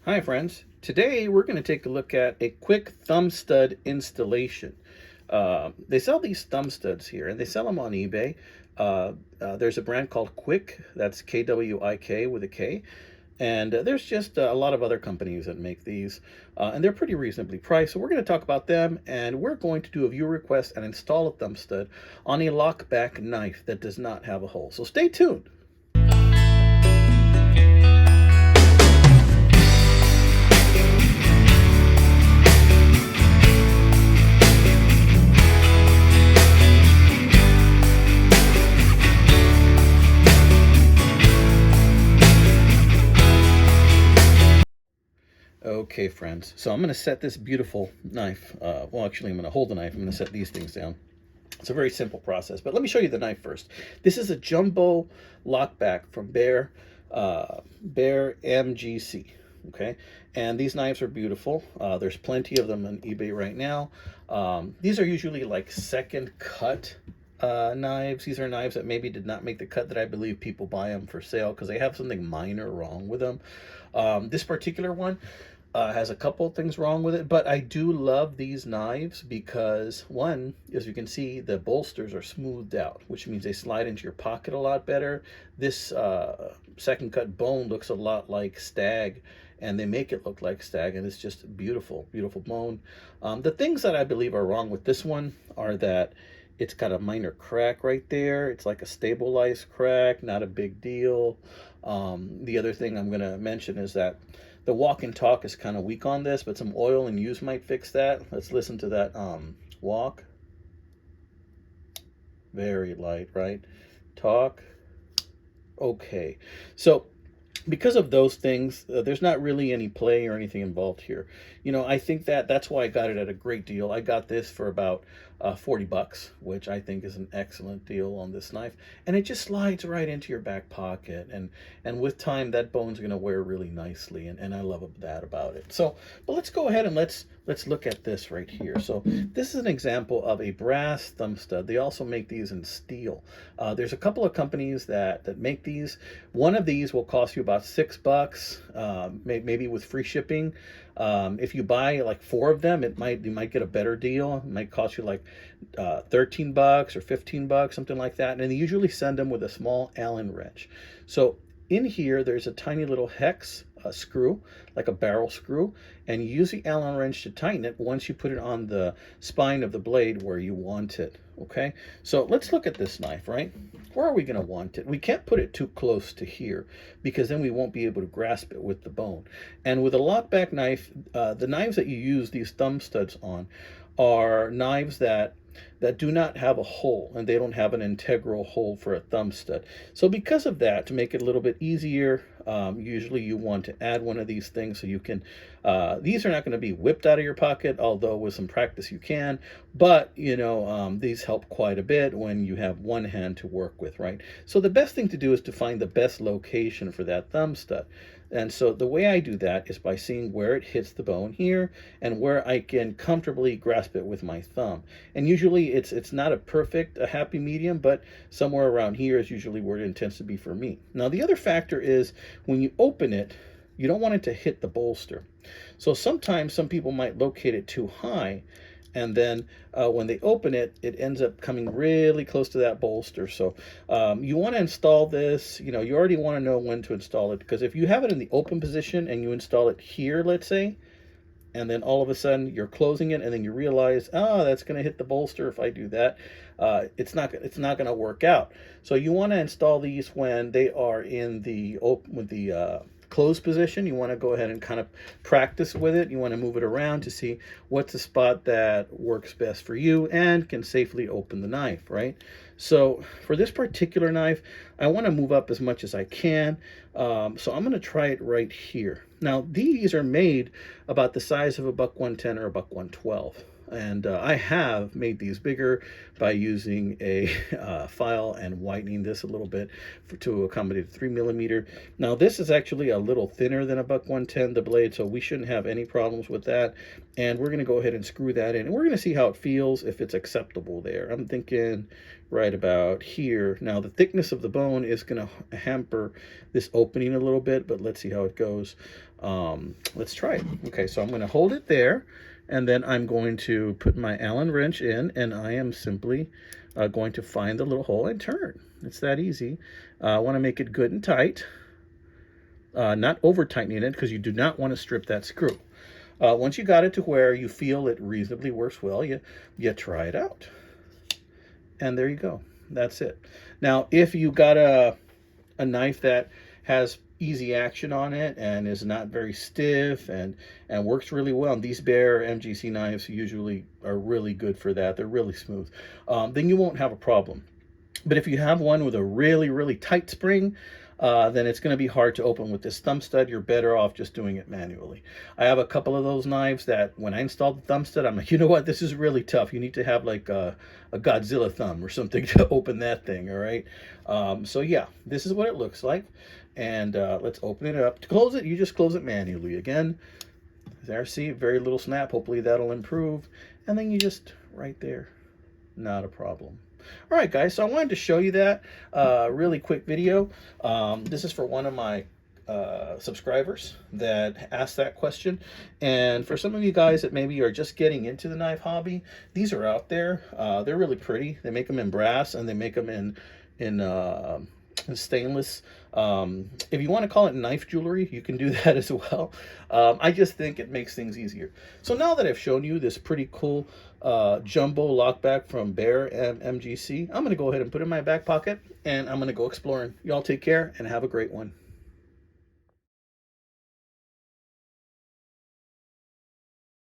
Hi friends, today we're going to take a look at a quick thumb stud installation. They sell these thumb studs here and they sell them on eBay. There's a brand called Kwik, that's Kwik with a K. And there's just a lot of other companies that make these, and they're pretty reasonably priced. So we're going to talk about them, and we're going to do a viewer request and install a thumb stud on a lockback knife that does not have a hole. So stay tuned. Okay, friends, so I'm going to set this beautiful knife. Well, actually, I'm going to hold the knife. I'm going to set these things down. It's a very simple process, but let me show you the knife first. This is a jumbo lockback from Bear MGC. Okay, and these knives are beautiful. There's plenty of them on eBay right now. These are usually like second cut knives. These are knives that maybe did not make the cut that I believe people buy them for sale because they have something minor wrong with them. This particular one has a couple things wrong with it, but I do love these knives because, one, as you can see, the bolsters are smoothed out, which means they slide into your pocket a lot better. This second cut bone looks a lot like stag, and they make it look like stag, and it's just beautiful, beautiful bone. The things that I believe are wrong with this one are that it's got a minor crack right there. It's like a stabilized crack, not a big deal. The other thing I'm going to mention is that the walk and talk is kind of weak on this, but some oil and use might fix that. Let's listen to that walk. Very light, right? Talk. Okay. So because of those things, there's not really any play or anything involved here. You know, I think that's why I got it at a great deal. I got this for about 40 bucks, which I think is an excellent deal on this knife. And it just slides right into your back pocket. And with time, that bone's going to wear really nicely. And I love that about it. So, but let's go ahead and let's look at this right here. So this is an example of a brass thumb stud. They also make these in steel. There's a couple of companies that make these. One of these will cost you about $6, maybe with free shipping. If you buy like 4 of them, you might get a better deal. It might cost you like 13 bucks or 15 bucks, something like that. And they usually send them with a small Allen wrench. So in here, there's a tiny little hex screw, like a barrel screw, and you use the Allen wrench to tighten it once you put it on the spine of the blade where you want it. Okay, so let's look at this knife, right? Where are we going to want it? We can't put it too close to here because then we won't be able to grasp it with the bone. And with a lockback knife, the knives that you use these thumb studs on are knives that do not have a hole, and they don't have an integral hole for a thumb stud. So because of that, to make it a little bit easier, usually you want to add one of these things so you can, these are not going to be whipped out of your pocket, although with some practice you can, but you know, these help quite a bit when you have one hand to work with, right? So the best thing to do is to find the best location for that thumb stud. And so the way I do that is by seeing where it hits the bone here and where I can comfortably grasp it with my thumb. And usually it's not a happy medium, but somewhere around here is usually where it intends to be for me. Now the other factor is when you open it, you don't want it to hit the bolster. So sometimes some people might locate it too high, and then when they open it, it ends up coming really close to that bolster. So you want to install this, you know, you already want to know when to install it, because if you have it in the open position and you install it here, let's say, and then all of a sudden you're closing it and then you realize, oh, that's going to hit the bolster if I do that, it's not going to work out. So you want to install these when they are in the closed position. You want to go ahead and kind of practice with it. You want to move it around to see what's the spot that works best for you and can safely open the knife, right? So for this particular knife, I want to move up as much as I can. So I'm going to try it right here. Now these are made about the size of a buck 110 or a buck 112. And I have made these bigger by using a file and whitening this a little bit to accommodate 3mm. Now this is actually a little thinner than a Buck 110, the blade, so we shouldn't have any problems with that. And we're going to go ahead and screw that in, and we're going to see how it feels, if it's acceptable there. I'm thinking right about here. Now the thickness of the bone is going to hamper this opening a little bit, but let's see how it goes. Let's try it. Okay, so I'm going to hold it there, and then I'm going to put my Allen wrench in, and I am simply going to find the little hole and turn. It's that easy. I want to make it good and tight, not over tightening it, because you do not want to strip that screw. Once you got it to where you feel it reasonably works well, you try it out. And there you go. That's it. Now, if you got a knife that has easy action on it and is not very stiff and works really well, and these Behr MGC knives usually are really good for that, they're really smooth, then you won't have a problem. But if you have one with a really tight spring, then it's going to be hard to open with this thumb stud. You're better off just doing it manually. I have a couple of those knives that when I installed the thumb stud, I'm like, you know what, this is really tough. You need to have like a Godzilla thumb or something to open that thing, all right? So yeah, this is what it looks like. And let's open it up. To close it, you just close it manually. Again, there, see, very little snap. Hopefully that'll improve. And then you just, right there, not a problem. All right, guys, so I wanted to show you that really quick video. This is for one of my subscribers that asked that question. And for some of you guys that maybe are just getting into the knife hobby, these are out there. They're really pretty. They make them in brass, and they make them in stainless. If you want to call it knife jewelry, you can do that as well. I just think it makes things easier. So now that I've shown you this pretty cool jumbo lockback from Behr and MGC, I'm going to go ahead and put it in my back pocket, and I'm going to go exploring. Y'all take care and have a great one.